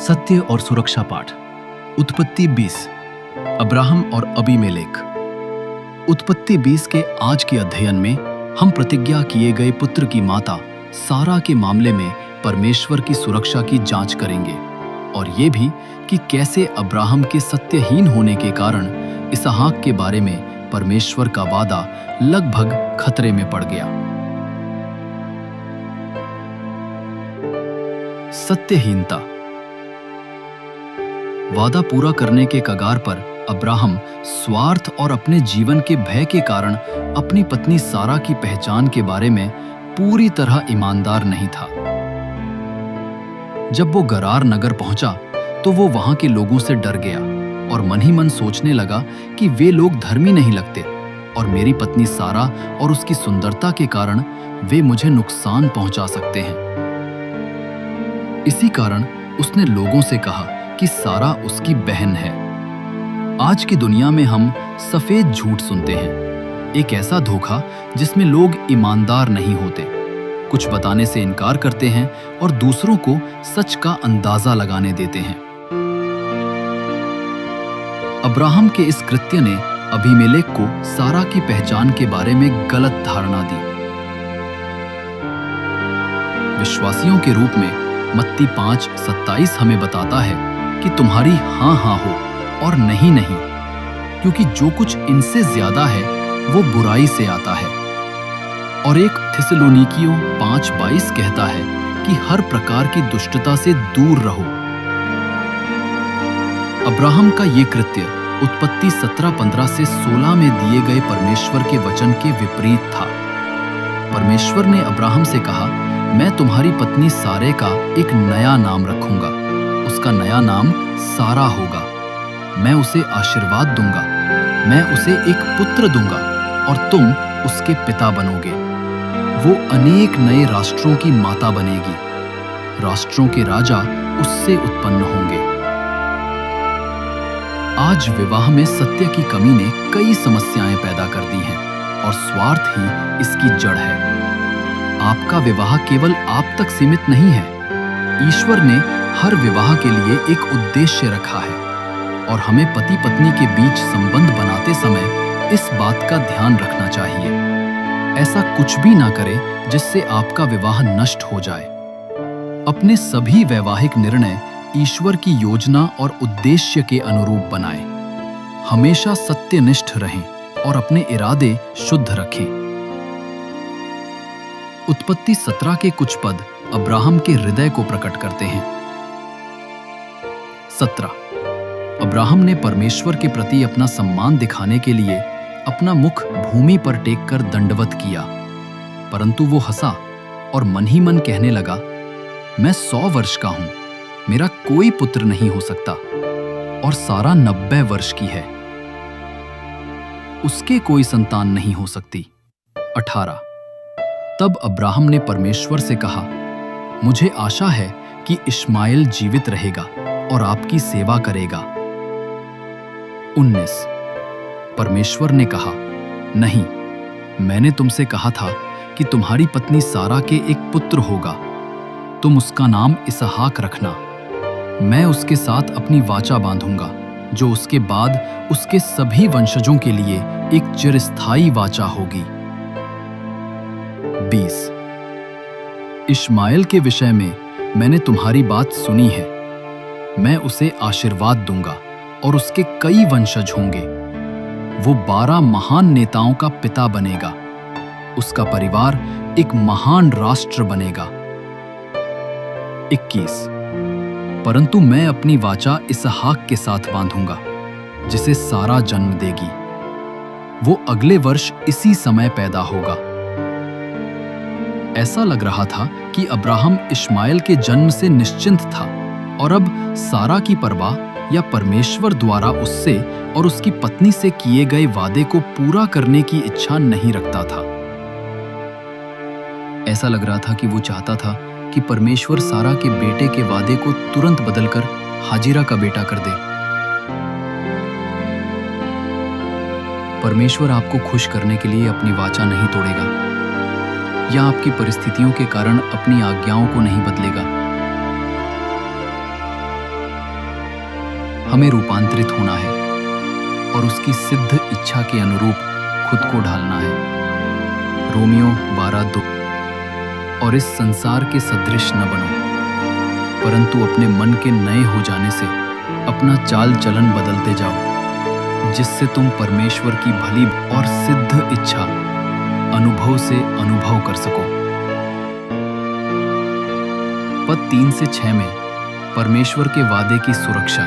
सत्य और सुरक्षा पाठ। उत्पत्ति 20। अब्राहम और अबीमेलेक। उत्पत्ति 20 के आज के अध्ययन में हम प्रतिज्ञा किए गए पुत्र की माता सारा के मामले में परमेश्वर की सुरक्षा की जांच करेंगे और ये भी कि कैसे अब्राहम के सत्यहीन होने के कारण इसहाक के बारे में परमेश्वर का वादा लगभग खतरे में पड़ गया। सत्यहीनता। वादा पूरा करने के कगार पर अब्राहम स्वार्थ और अपने जीवन के भय के कारण अपनी पत्नी सारा की पहचान के बारे में पूरी तरह ईमानदार नहीं था। जब वो गरार नगर पहुंचा तो वो वहां के लोगों से डर गया और मन ही मन सोचने लगा कि वे लोग धर्मी नहीं लगते और मेरी पत्नी सारा और उसकी सुंदरता के कारण वे मुझे नुकसान पहुंचा सकते हैं। इसी कारण उसने लोगों से कहा कि सारा उसकी बहन है। आज की दुनिया में हम सफेद झूठ सुनते हैं, एक ऐसा धोखा जिसमें लोग ईमानदार नहीं होते, कुछ बताने से इनकार करते हैं और दूसरों को सच का अंदाजा लगाने देते हैं। अब्राहम के इस कृत्य ने अबीमेलेक को सारा की पहचान के बारे में गलत धारणा दी। विश्वासियों के रूप में मत्ती 5:27 हमें बताता है कि तुम्हारी हाँ हाँ हो और नहीं नहीं, क्योंकि जो कुछ इनसे ज्यादा है वो बुराई से आता है। और एक थिस्सलुनीकियों 5:22 कहता है कि हर प्रकार की दुष्टता से दूर रहो। अब्राहम का ये कृत्य उत्पत्ति 17:15 से 16 में दिए गए परमेश्वर के वचन के विपरीत था। परमेश्वर ने अब्राहम से कहा, मैं तुम्हारी पत्नी सारे का एक नया नाम रखूंगा, उसका नया नाम सारा होगा। मैं उसे आशीर्वाद दूंगा, मैं उसे एक पुत्र दूंगा और तुम उसके पिता बनोगे। वो अनेक नए राष्ट्रों की माता बनेगी, राष्ट्रों के राजा उससे उत्पन्न होंगे। आज विवाह में सत्य की कमी ने कई समस्याएं पैदा कर दी हैं और स्वार्थ ही इसकी जड़ है। आपका विवाह केवल आप तक सीमित नहीं है। ईश्वर ने हर विवाह के लिए एक उद्देश्य रखा है और हमें पति पत्नी के बीच संबंध बनाते समय इस बात का ध्यान रखना चाहिए। ऐसा कुछ भी ना करें जिससे आपका विवाह नष्ट हो जाए। अपने सभी वैवाहिक निर्णय ईश्वर की योजना और उद्देश्य के अनुरूप बनाएं। हमेशा सत्यनिष्ठ रहें और अपने इरादे शुद्ध रखें। उत्पत्ति 17 के कुछ पद अब्राहम के हृदय को प्रकट करते हैं। 17। अब्राहम ने परमेश्वर के प्रति अपना सम्मान दिखाने के लिए अपना मुख भूमि पर टेककर दंडवत किया, परंतु वो हंसा और मन ही मन कहने लगा, मैं 100 वर्ष का हूं, मेरा कोई पुत्र नहीं हो सकता और सारा 90 वर्ष की है, उसके कोई संतान नहीं हो सकती। 18। तब अब्राहम ने परमेश्वर से कहा, मुझे आशा है कि इश्माएल जीवित रहेगा और आपकी सेवा करेगा। 19। परमेश्वर ने कहा, नहीं, मैंने तुमसे कहा था कि तुम्हारी पत्नी सारा के एक पुत्र होगा, तुम उसका नाम इसहाक रखना। मैं उसके साथ अपनी वाचा बांधूंगा जो उसके बाद उसके सभी वंशजों के लिए एक चिरस्थायी वाचा होगी। 20। इश्माएल के विषय में मैंने तुम्हारी बात सुनी है, मैं उसे आशीर्वाद दूंगा और उसके कई वंशज होंगे। वो 12 महान नेताओं का पिता बनेगा, उसका परिवार एक महान राष्ट्र बनेगा। 21। परंतु मैं अपनी वाचा इसहाक के साथ बांधूंगा जिसे सारा जन्म देगी, वो अगले वर्ष इसी समय पैदा होगा। ऐसा लग रहा था कि अब्राहम इश्माएल के जन्म से निश्चिंत था और अब सारा की परवाह या परमेश्वर द्वारा उससे और उसकी पत्नी से किए गए वादे को पूरा करने की इच्छा नहीं रखता था। ऐसा लग रहा था कि वो चाहता था कि परमेश्वर सारा के बेटे के वादे को तुरंत बदलकर हाजिरा का बेटा कर दे। परमेश्वर आपको खुश करने के लिए अपनी वाचा नहीं तोड़ेगा या आपकी परिस्थितियों के कारण अपनी आज्ञाओं को नहीं बदलेगा। हमें रूपांतरित होना है और उसकी सिद्ध इच्छा के अनुरूप खुद को ढालना है। रोमियो 12:2। और इस संसार के सदृश न बनो, परंतु अपने मन के नए हो जाने से अपना चाल चलन बदलते जाओ, जिससे तुम परमेश्वर की भली और सिद्ध इच्छा अनुभव से अनुभव कर सको। पद 3 से 6 में परमेश्वर के वादे की सुरक्षा।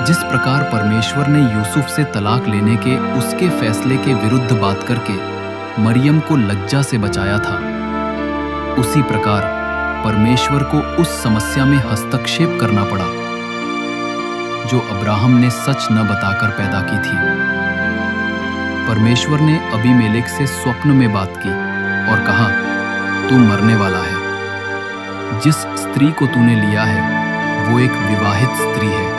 जिस प्रकार परमेश्वर ने यूसुफ से तलाक लेने के उसके फैसले के विरुद्ध बात करके मरियम को लज्जा से बचाया था, उसी प्रकार परमेश्वर को उस समस्या में हस्तक्षेप करना पड़ा जो अब्राहम ने सच न बताकर पैदा की थी। परमेश्वर ने अबीमेलेक से स्वप्न में बात की और कहा, तू मरने वाला है। जिस स्त्री को तूने लिया है वो एक विवाहित स्त्री है।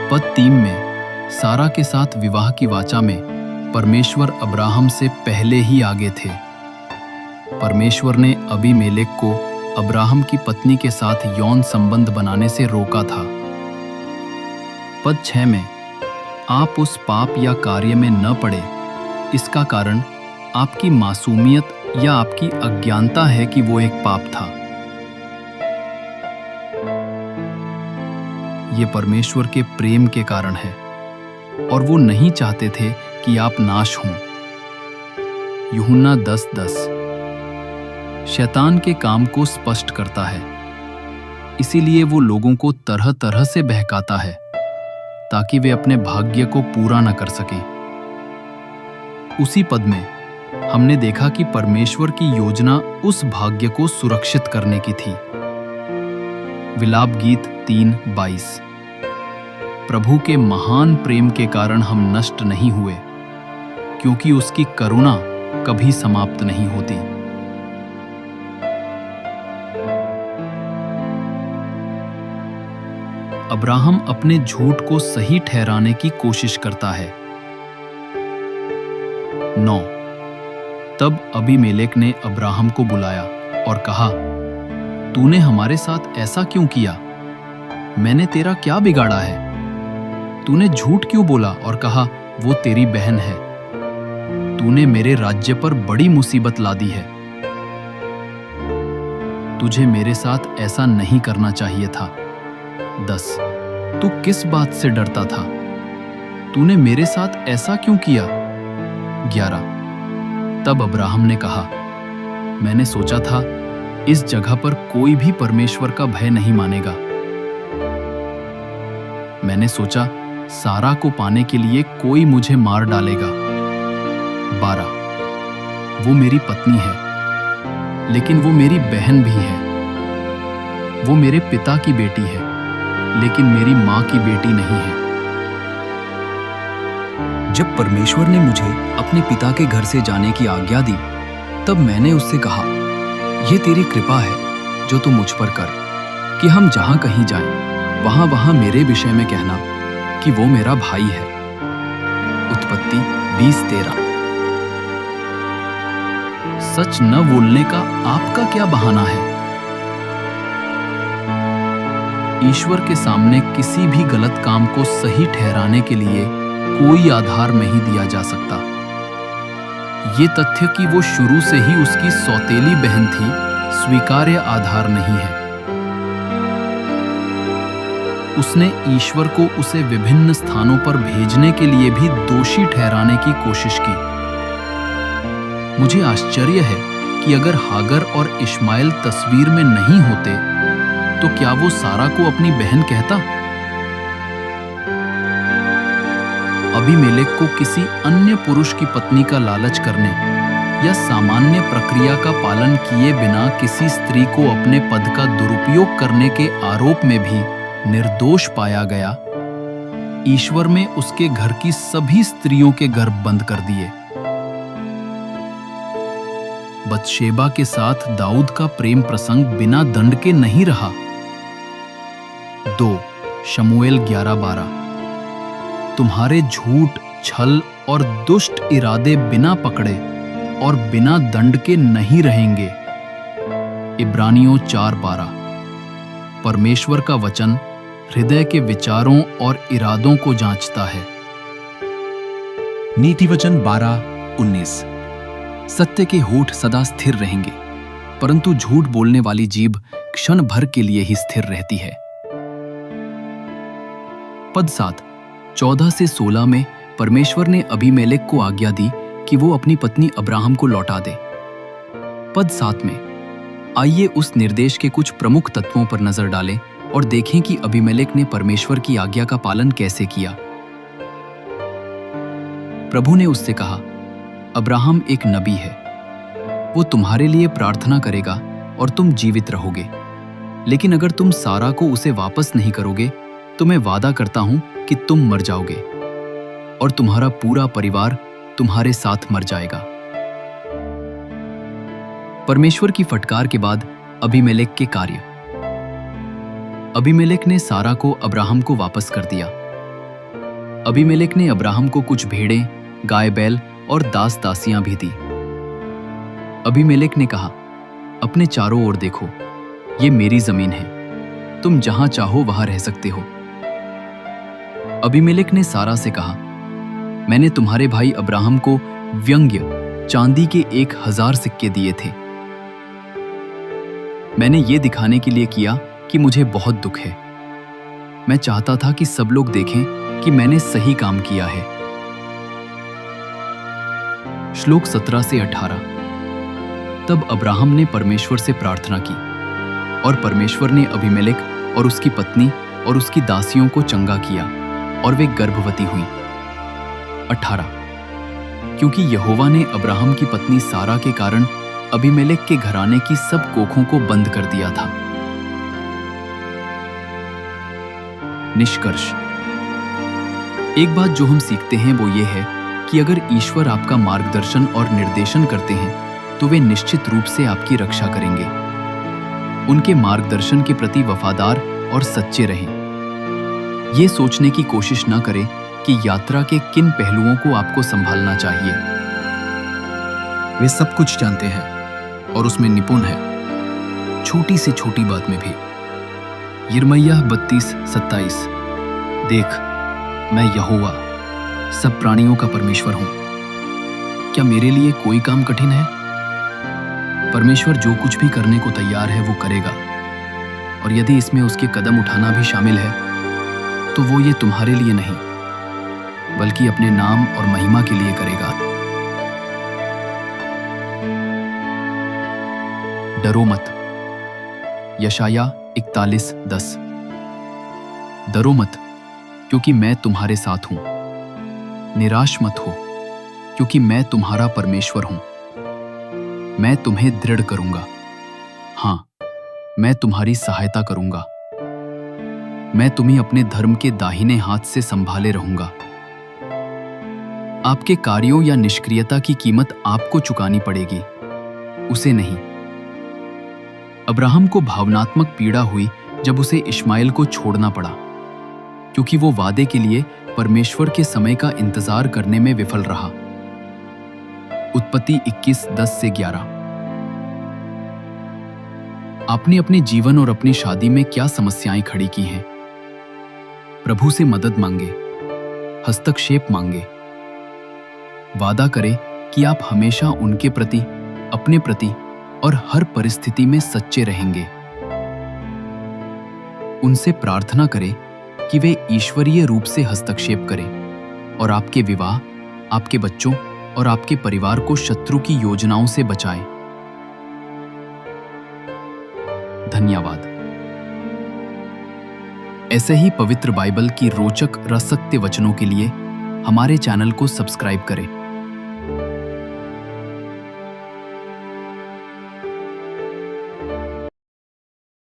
पद 3 में सारा के साथ विवाह की वाचा में परमेश्वर अब्राहम से पहले ही आगे थे। परमेश्वर ने अबीमेलेक को अब्राहम की पत्नी के साथ यौन संबंध बनाने से रोका था। पद 6 में आप उस पाप या कार्य में न पड़े, इसका कारण आपकी मासूमियत या आपकी अज्ञानता है कि वो एक पाप था। ये परमेश्वर के प्रेम के कारण है और वो नहीं चाहते थे कि आप नाश हों। यूहन्ना 10:10। शैतान के काम को स्पष्ट करता है, इसीलिए वो लोगों को तरह तरह से बहकाता है ताकि वे अपने भाग्य को पूरा न कर सकें। उसी पद में हमने देखा कि परमेश्वर की योजना उस भाग्य को सुरक्षित करने की थी। विलाप गीत 3:22। प्रभु के महान प्रेम के कारण हम नष्ट नहीं हुए, क्योंकि उसकी करुणा कभी समाप्त नहीं होती। अब्राहम अपने झूठ को सही ठहराने की कोशिश करता है। 9। तब अबीमेलेक ने अब्राहम को बुलाया और कहा, तूने हमारे साथ ऐसा क्यों किया? मैंने तेरा क्या बिगाड़ा है? तूने झूठ क्यों बोला और कहा वो तेरी बहन है? तूने मेरे राज्य पर बड़ी मुसीबत ला दी है। तुझे मेरे साथ ऐसा नहीं करना चाहिए था। 10। तू किस बात से डरता था? तूने मेरे साथ ऐसा क्यों किया? 11। तब अब्राहम ने कहा, मैंने सोचा था इस जगह पर कोई भी परमेश्वर का भय नहीं मानेगा। मैंने सोचा सारा को पाने के लिए कोई मुझे मार डालेगा। 12। वो मेरी पत्नी है, लेकिन वो मेरी बहन भी है। वो मेरे पिता की बेटी है, लेकिन मेरी माँ की बेटी नहीं है। जब परमेश्वर ने मुझे अपने पिता के घर से जाने की आज्ञा दी, तब मैंने उससे कहा, यह तेरी कृपा है जो तू मुझ पर कर कि हम जहां कहीं जाएं, वहां मेरे विषय में कहना कि वो मेरा भाई है। उत्पत्ति 20:13। सच न बोलने का आपका क्या बहाना है? ईश्वर के सामने किसी भी गलत काम को सही ठहराने के लिए कोई आधार नहीं दिया जा सकता। ये तथ्य कि वो शुरू से ही उसकी सौतेली बहन थी, स्वीकार्य आधार नहीं है। उसने ईश्वर को उसे विभिन्न स्थानों पर भेजने के लिए भी दोषी ठहराने की कोशिश की। मुझे आश्चर्य है कि अगर हागर और इश्माएल तस्वीर में नहीं होते तो क्या वो सारा को अपनी बहन कहता? अबीमेलेक को किसी अन्य पुरुष की पत्नी का लालच करने या सामान्य प्रक्रिया का पालन किए बिना किसी स्त्री को अपने पद का दुरुपयोग करने के आरोप में भी निर्दोष पाया गया। ईश्वर में उसके घर की सभी स्त्रियों के गर्भ बंद कर दिए। बतशेबा के साथ दाऊद का प्रेम प्रसंग बिना दंड के नहीं रहा। 2 शमूएल 11:12। तुम्हारे झूठ, छल और दुष्ट इरादे बिना पकड़े और बिना दंड के नहीं रहेंगे। इब्रानियों 4:12। परमेश्वर का वचन हृदय के विचारों और इरादों को जांचता है। नीति वचन 12:19। सत्य के होठ सदा स्थिर रहेंगे, परंतु झूठ बोलने वाली जीभ क्षण भर के लिए ही स्थिर रहती है। पद 7, 14 से 16 में परमेश्वर ने अबीमेलेक को आज्ञा दी कि वो अपनी पत्नी अब्राहम को लौटा दे। पद 7 में आइए उस निर्देश के कुछ प्रमुख तत्वों पर नजर डालें और देखें कि अबीमेलेक ने परमेश्वर की आज्ञा का पालन कैसे किया। प्रभु ने उससे कहा, अब्राहम एक नबी है, वो तुम्हारे लिए प्रार्थना करेगा और तुम जीवित रहोगे। लेकिन अगर तुम सारा को उसे वापस नहीं करोगे तो मैं वादा करता हूं कि तुम मर जाओगे और तुम्हारा पूरा परिवार तुम्हारे साथ मर जाएगा। परमेश्वर की फटकार के बाद अबीमेलेक के कार्य। अबीमेलेक ने सारा को अब्राहम को वापस कर दिया। अबीमेलेक ने अब्राहम को कुछ भेड़ें, गाय बैल और दास दासियां भी दी। अबीमेलेक ने कहा, अपने चारों ओर देखो, ये मेरी जमीन है, तुम जहां चाहो वहां रह सकते हो। अबीमेलेक ने सारा से कहा, मैंने तुम्हारे भाई अब्राहम को व्यंग्य चांदी के 1000 सिक्के दिए थे। मैंने ये दिखाने के लिए किया कि मुझे बहुत दुख है। मैं चाहता था कि सब लोग देखें कि मैंने सही काम किया है। श्लोक 17 से 18। तब अब्राहम ने परमेश्वर से प्रार्थना की और परमेश्वर ने अबीमेलेक और उसकी पत्नी और उसकी दासियों को चंगा किया और वे गर्भवती हुई। 18। क्योंकि यहोवा ने अब्राहम की पत्नी सारा के कारण अबीमेलेक के घराने की सब कोखों को बंद कर दिया था। निष्कर्ष। एक बात जो हम सीखते हैं वो ये है कि अगर ईश्वर आपका मार्गदर्शन और निर्देशन करते हैं तो वे निश्चित रूप से आपकी रक्षा करेंगे। उनके मार्गदर्शन के प्रति वफादार और सच्चे रहें। ये सोचने की कोशिश न करें कि यात्रा के किन पहलुओं को आपको संभालना चाहिए। वे सब कुछ जानते हैं और उसमें निपुण है, छोटी से छोटी बात में भी। यिर्मयाह 32:27। देख, मैं यहोवा सब प्राणियों का परमेश्वर हूं। क्या मेरे लिए कोई काम कठिन है? परमेश्वर जो कुछ भी करने को तैयार है वो करेगा, और यदि इसमें उसके कदम उठाना भी शामिल है तो वो ये तुम्हारे लिए नहीं बल्कि अपने नाम और महिमा के लिए करेगा। डरो मत। यशायाह 41:10। डरो मत, क्योंकि मैं तुम्हारे साथ हूं। निराश मत हो, क्योंकि मैं तुम्हारा परमेश्वर हूं। मैं तुम्हें दृढ़ करूंगा। हां, मैं तुम्हारी सहायता करूंगा। मैं तुम्हें अपने धर्म के दाहिने हाथ से संभाले रहूंगा। आपके कार्यों या निष्क्रियता की कीमत आपको चुकानी पड़ेगी, उसे नहीं। अब्राहम को भावनात्मक पीड़ा हुई जब उसे इश्माएल को छोड़ना पड़ा, क्योंकि वो वादे के लिए परमेश्वर के समय का इंतजार करने में विफल रहा। उत्पत्ति 21:10-11। आपने अपने जीवन और अपनी शादी में क्या समस्याएं खड़ी की हैं? प्रभु से मदद मांगे, हस्तक्षेप मांगे। वादा करें कि आप हमेशा उनके प्रति, अपने प्रति और हर परिस्थिति में सच्चे रहेंगे। उनसे प्रार्थना करें कि वे ईश्वरीय रूप से हस्तक्षेप करें और आपके विवाह, आपके बच्चों और आपके परिवार को शत्रु की योजनाओं से बचाएं। धन्यवाद। ऐसे ही पवित्र बाइबल की रोचक रसक्य वचनों के लिए हमारे चैनल को सब्सक्राइब करें।